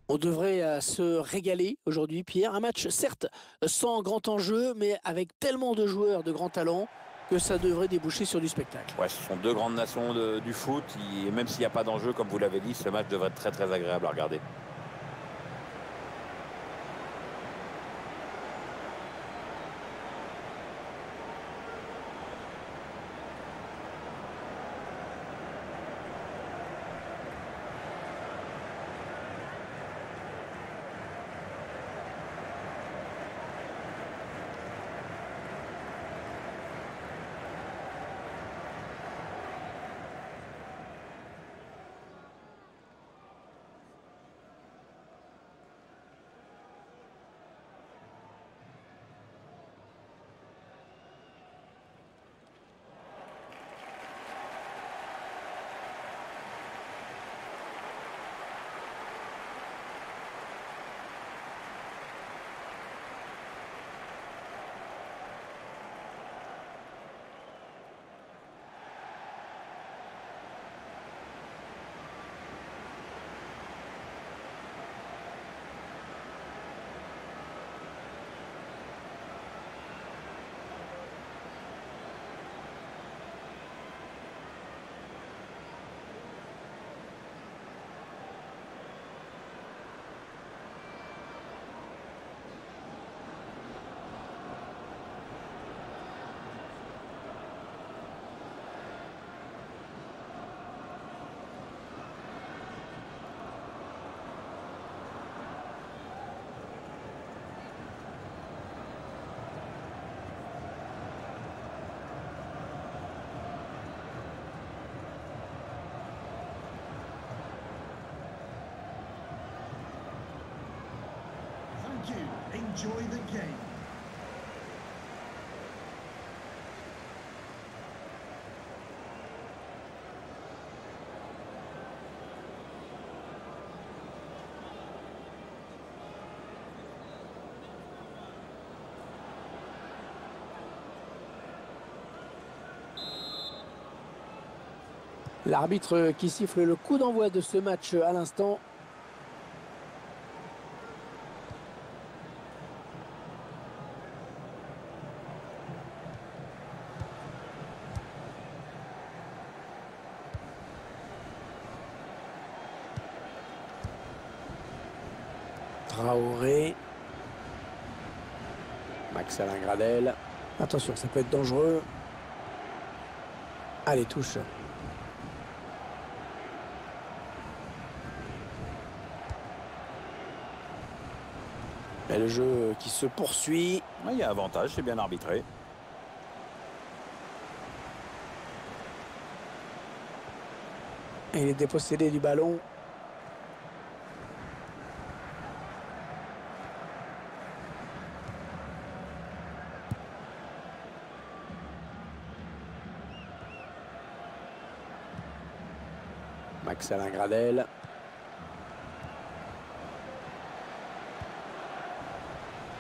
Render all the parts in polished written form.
On devrait se régaler aujourd'hui, Pierre. Un match, certes, sans grand enjeu, mais avec tellement de joueurs de grand talent que ça devrait déboucher sur du spectacle. Ouais, ce sont deux grandes nations du foot. Et même s'il n'y a pas d'enjeu, comme vous l'avez dit, ce match devrait être très très agréable à regarder. Thank you. Enjoy the game. L'arbitre qui siffle le coup d'envoi de ce match à l'instant. Traoré. Max-Alain Gradel. Attention, ça peut être dangereux. Allez, touche. Et le jeu qui se poursuit. Ouais, il y a avantage, c'est bien arbitré. Et il est dépossédé du ballon. Max-Alain Gradel.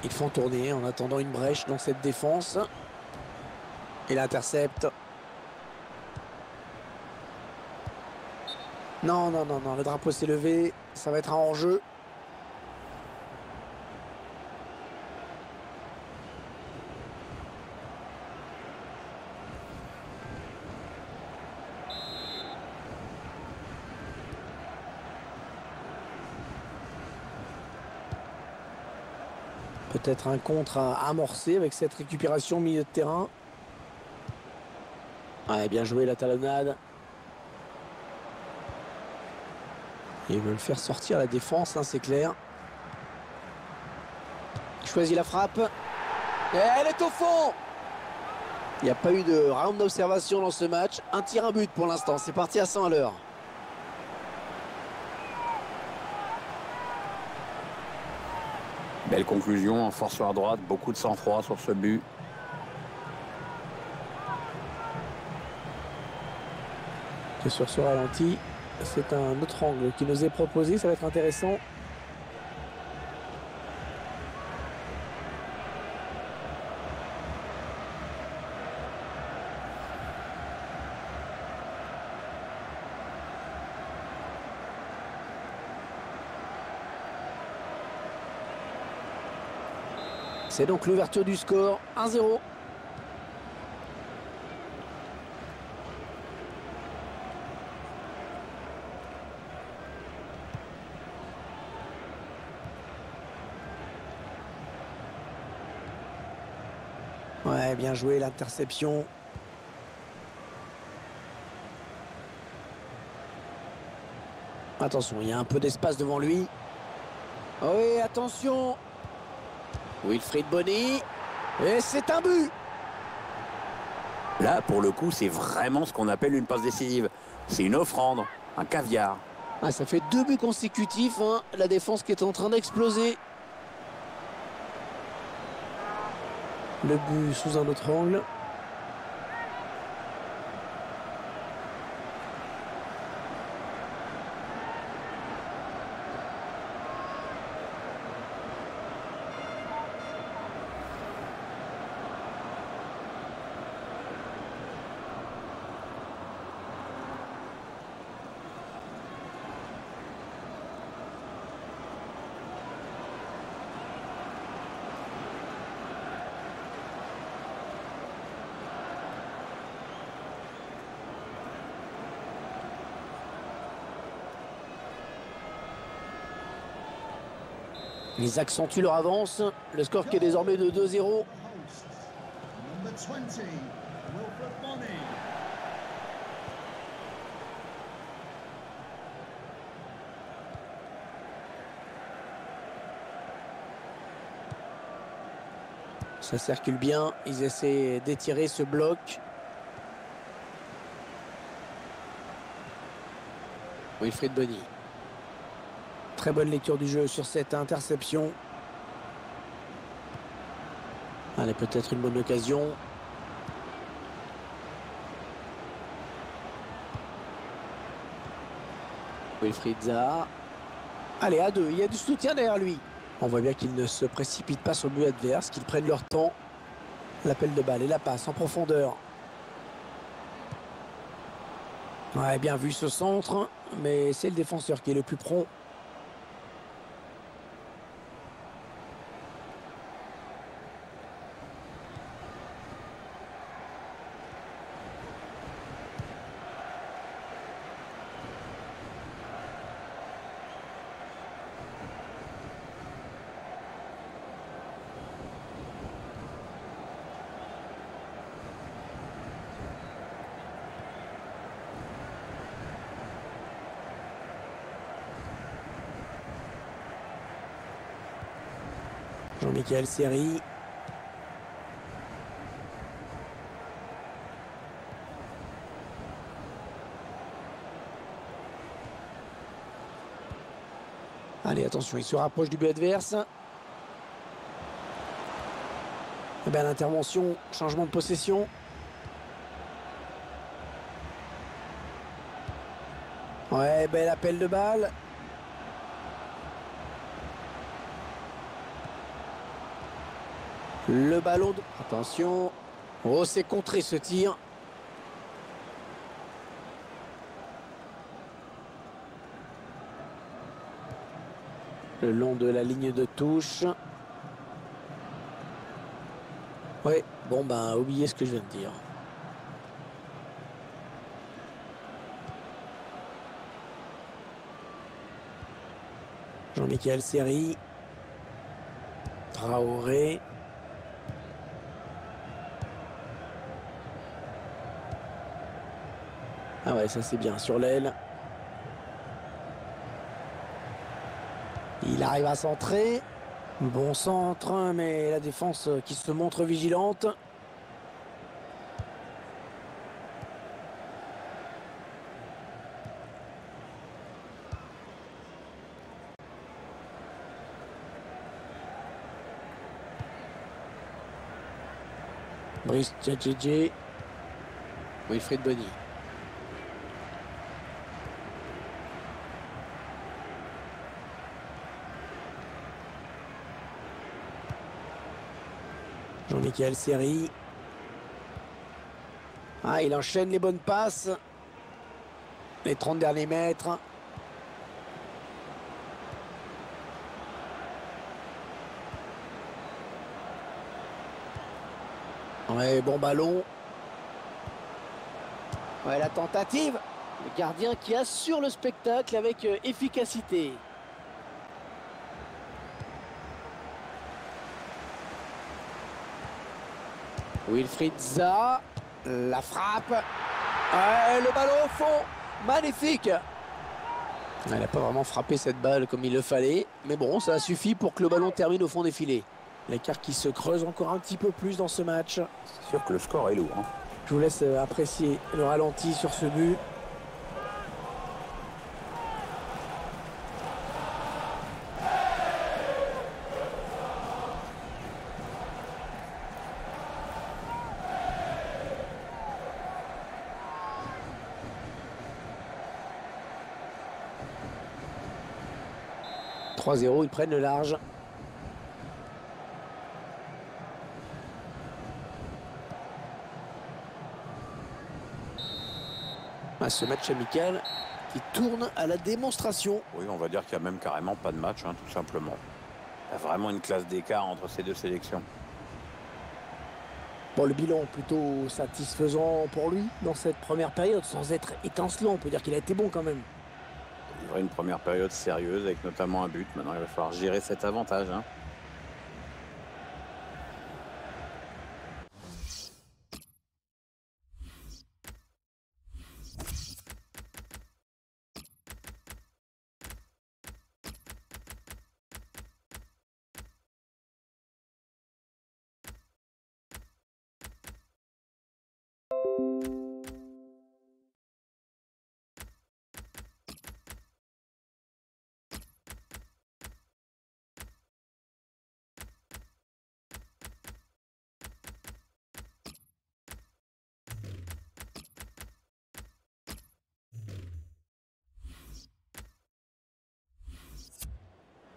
Ils font tourner en attendant une brèche dans cette défense. Et l'intercepte. Non, non, non, non, le drapeau s'est levé. Ça va être un hors-jeu. Peut-être un contre à amorcer avec cette récupération au milieu de terrain. Ouais, bien joué la talonnade. Ils veulent faire sortir la défense, hein, c'est clair. Il choisit la frappe. Et elle est au fond. Il n'y a pas eu de round d'observation dans ce match. Un tir, un but pour l'instant. C'est parti à 100 à l'heure. Belle conclusion, en force sur la droite, beaucoup de sang-froid sur ce but. Et sur ce ralenti, c'est un autre angle qui nous est proposé. Ça va être intéressant. C'est donc l'ouverture du score, 1-0. Ouais, bien joué l'interception. Attention, il y a un peu d'espace devant lui. Oh oui, attention. Wilfried Bony. Et c'est un but. Là, pour le coup, c'est vraiment ce qu'on appelle une passe décisive. C'est une offrande, un caviar. Ah, ça fait 2 buts consécutifs, hein. La défense qui est en train d'exploser. Le but sous un autre angle. Ils accentuent leur avance. Le score qui est désormais de 2-0. Number 20, Wilfried Bony. Ça circule bien. Ils essaient d'étirer ce bloc. Wilfried Bony. Très bonne lecture du jeu sur cette interception. Allez, peut-être une bonne occasion. Wilfried Zaha. Allez, à 2. Il y a du soutien derrière lui. On voit bien qu'ils ne se précipitent pas sur le but adverse, qu'ils prennent leur temps. L'appel de balle et la passe en profondeur. Ouais, bien vu ce centre, mais c'est le défenseur qui est le plus prompt. Jean-Michel Seri. Allez, attention, il se rapproche du but adverse. Eh bien, l'intervention, changement de possession. Ouais, bel appel de balle. Le ballon de... Attention. Oh, c'est contré ce tir. Le long de la ligne de touche. Ouais, bon ben, oubliez ce que je viens de dire. Jean-Michel Seri. Traoré. Ah ouais, ça c'est bien sur l'aile. Il arrive à centrer. Bon centre, mais la défense qui se montre vigilante. Brice Tchadjedje. Wilfried Bony. Jean-Michel Seri. Ah, il enchaîne les bonnes passes. Les 30 derniers mètres. Ouais, bon ballon. Ouais, la tentative. Le gardien qui assure le spectacle avec efficacité. Wilfried Zaha. La frappe. Ouais, le ballon au fond. Magnifique. Elle n'a pas vraiment frappé cette balle comme il le fallait. Mais bon, ça suffit pour que le ballon termine au fond des filets. L'écart qui se creuse encore un petit peu plus dans ce match. C'est sûr que le score est lourd. Hein. Je vous laisse apprécier le ralenti sur ce but. « 3-0, ils prennent le large. » Ce match amical qui tourne à la démonstration. Oui, on va dire qu'il n'y a même carrément pas de match, hein, tout simplement. Il y a vraiment une classe d'écart entre ces deux sélections. Bon, le bilan plutôt satisfaisant pour lui dans cette première période, sans être étincelant. On peut dire qu'il a été bon quand même. Il y aura une première période sérieuse avec notamment un but. Maintenant, il va falloir gérer cet avantage. Hein.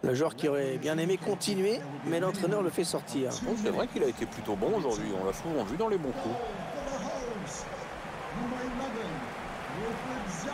Le joueur qui aurait bien aimé continuer, mais l'entraîneur le fait sortir. Bon, c'est vrai qu'il a été plutôt bon aujourd'hui. On l'a souvent vu dans les bons coups. Number 11, Wilfried Zaha.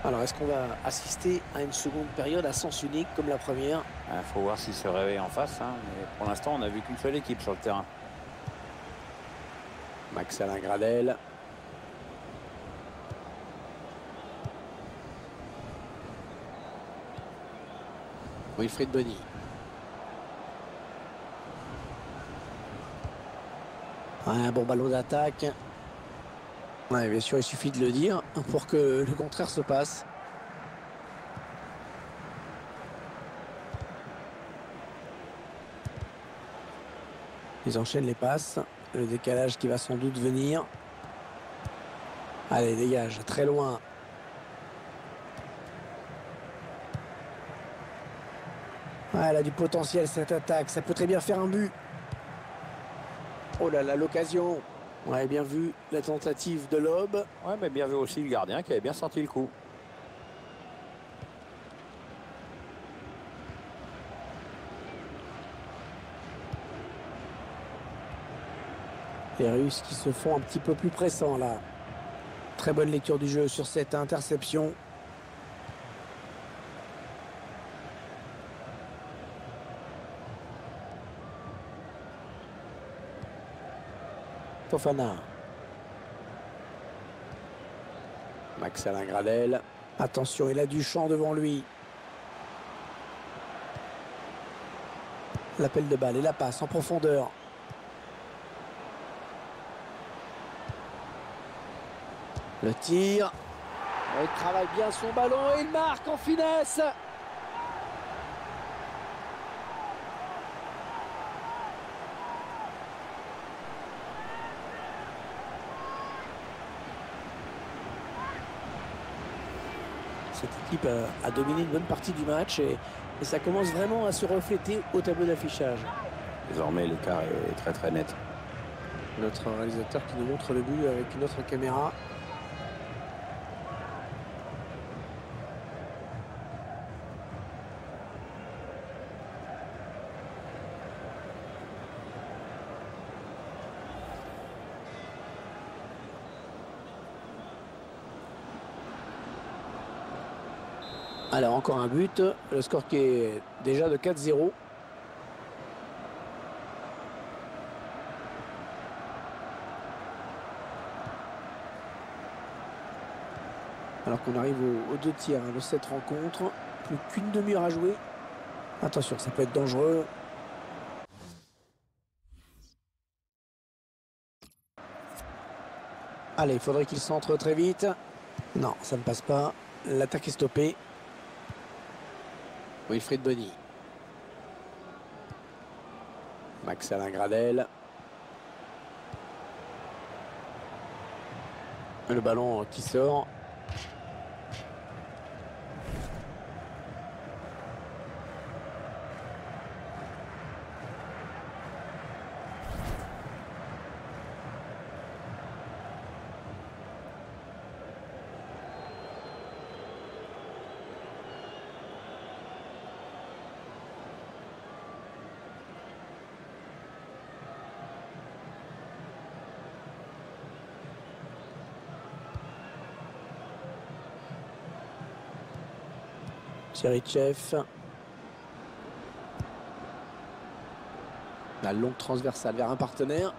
Alors, est-ce qu'on va assister à une seconde période à sens unique comme la première? Il faut voir s'il se réveille en face. Hein. Mais pour l'instant, on n'a vu qu'une seule équipe sur le terrain. Max-Alain Gradel. Wilfried Bony. Un bon ballon d'attaque. Ouais, bien sûr, il suffit de le dire pour que le contraire se passe. Ils enchaînent les passes. Le décalage qui va sans doute venir. Allez, dégage, très loin. Ah, elle a du potentiel cette attaque. Ça peut très bien faire un but. Oh là là, l'occasion. Ouais, bien vu la tentative de lob. Ouais, mais bien vu aussi le gardien qui avait bien sorti le coup. Les Russes qui se font un petit peu plus pressants là. Très bonne lecture du jeu sur cette interception. Fofana. Max-Alain Gradel. Attention, il a du champ devant lui. L'appel de balle et la passe en profondeur. Le tir. Il travaille bien son ballon et il marque en finesse. Cette équipe a dominé une bonne partie du match et ça commence vraiment à se refléter au tableau d'affichage. Désormais, l'écart est très très net. Notre réalisateur qui nous montre le but avec une autre caméra. Alors encore un but, le score qui est déjà de 4-0. Alors qu'on arrive aux 2 tiers de cette rencontre. Plus qu'une demi-heure à jouer. Attention, ça peut être dangereux. Allez, il faudrait qu'il centre très vite. Non, ça ne passe pas. L'attaque est stoppée. Wilfried Bony. Max-Alain Gradel. Le ballon qui sort. Cherichev. La longue transversale vers un partenaire.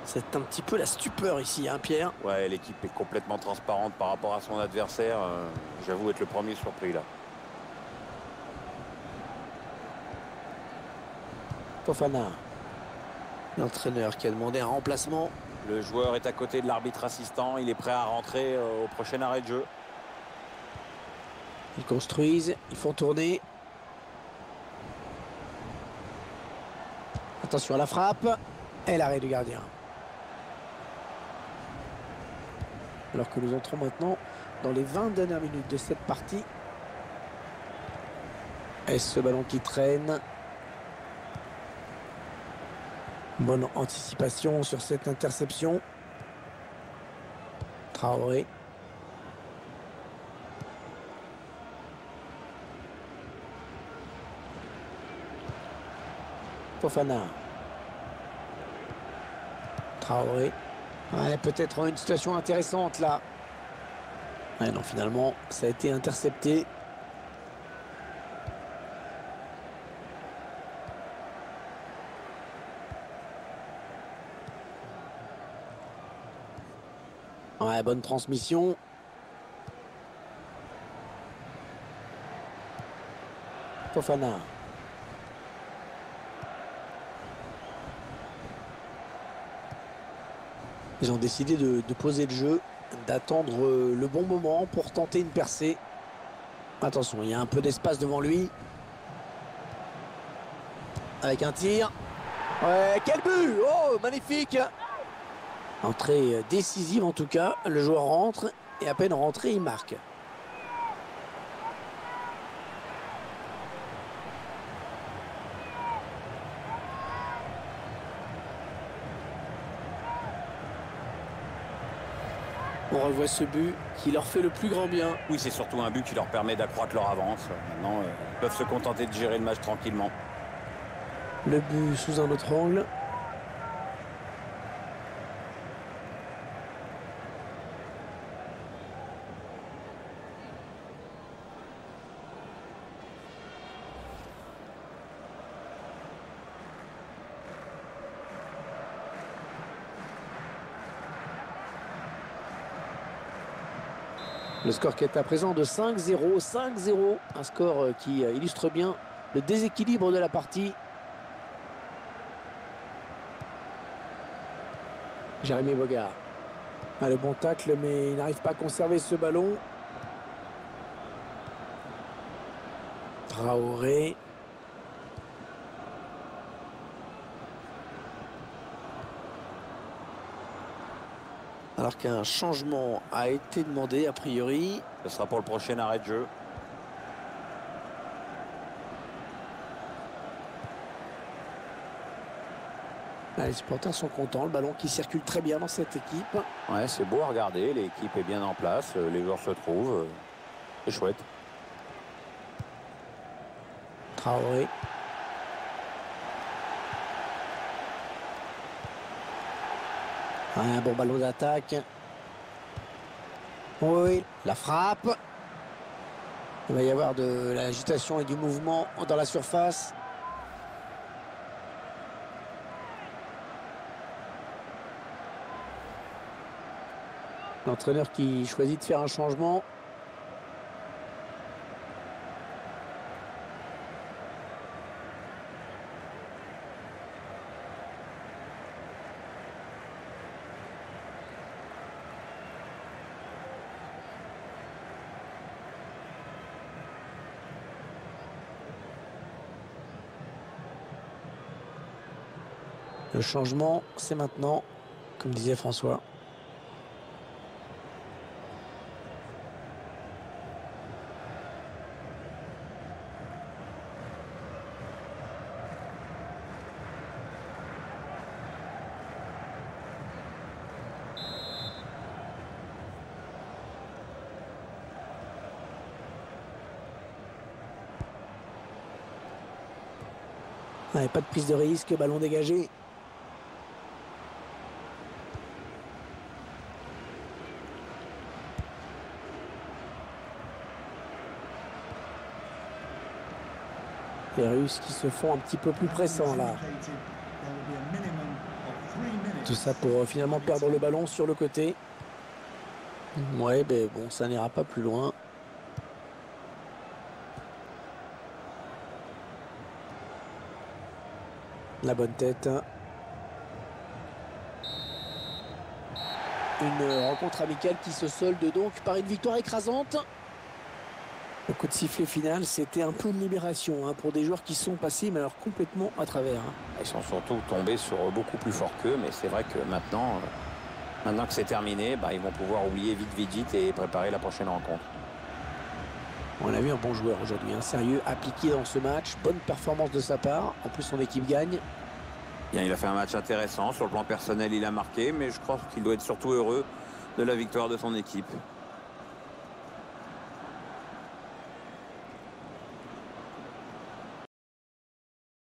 C'est un petit peu la stupeur ici, hein, Pierre? Ouais, l'équipe est complètement transparente par rapport à son adversaire. J'avoue être le premier surpris là. Fofana. L'entraîneur qui a demandé un remplacement. Le joueur est à côté de l'arbitre assistant. Il est prêt à rentrer au prochain arrêt de jeu. Ils construisent, ils font tourner. Attention à la frappe. Et l'arrêt du gardien. Alors que nous entrons maintenant dans les 20 dernières minutes de cette partie. Et ce ballon qui traîne. Bonne anticipation sur cette interception. Traoré. Fofana. Traoré. Ouais, peut-être une situation intéressante là. Ouais, non, finalement, ça a été intercepté. Ouais, bonne transmission. Fofana. Ils ont décidé de poser le jeu, d'attendre le bon moment pour tenter une percée. Attention, il y a un peu d'espace devant lui. Avec un tir. Ouais, quel but! Oh, magnifique! Entrée décisive en tout cas. Le joueur rentre et à peine rentré, il marque. On revoit ce but qui leur fait le plus grand bien. Oui, c'est surtout un but qui leur permet d'accroître leur avance. Maintenant, ils peuvent se contenter de gérer le match tranquillement. Le but sous un autre angle. Le score qui est à présent de 5-0. 5-0. Un score qui illustre bien le déséquilibre de la partie. Jérémy Boga. Ah, le bon tacle, mais il n'arrive pas à conserver ce ballon. Traoré. Alors qu'un changement a été demandé a priori. Ce sera pour le prochain arrêt de jeu. Ah, les supporters sont contents. Le ballon qui circule très bien dans cette équipe. Ouais, c'est beau à regarder. L'équipe est bien en place. Les joueurs se trouvent. C'est chouette. Traoré. Un bon ballon d'attaque. Oui, la frappe. Il va y avoir de l'agitation et du mouvement dans la surface. L'entraîneur qui choisit de faire un changement. Le changement, c'est maintenant, comme disait François. Ouais, pas de prise de risque, ballon dégagé. Les Russes qui se font un petit peu plus pressants là. Tout ça pour finalement perdre le ballon sur le côté. Ouais, ben bon, ça n'ira pas plus loin. La bonne tête. Une rencontre amicale qui se solde donc par une victoire écrasante. Le coup de sifflet final, c'était un peu de libération pour des joueurs qui sont passés, mais alors complètement à travers. Ils sont surtout tombés sur beaucoup plus fort qu'eux, mais c'est vrai que maintenant que c'est terminé, ils vont pouvoir oublier vite et préparer la prochaine rencontre. On a vu un bon joueur aujourd'hui, sérieux, appliqué dans ce match, bonne performance de sa part, en plus son équipe gagne. Bien, il a fait un match intéressant, sur le plan personnel il a marqué, mais je crois qu'il doit être surtout heureux de la victoire de son équipe.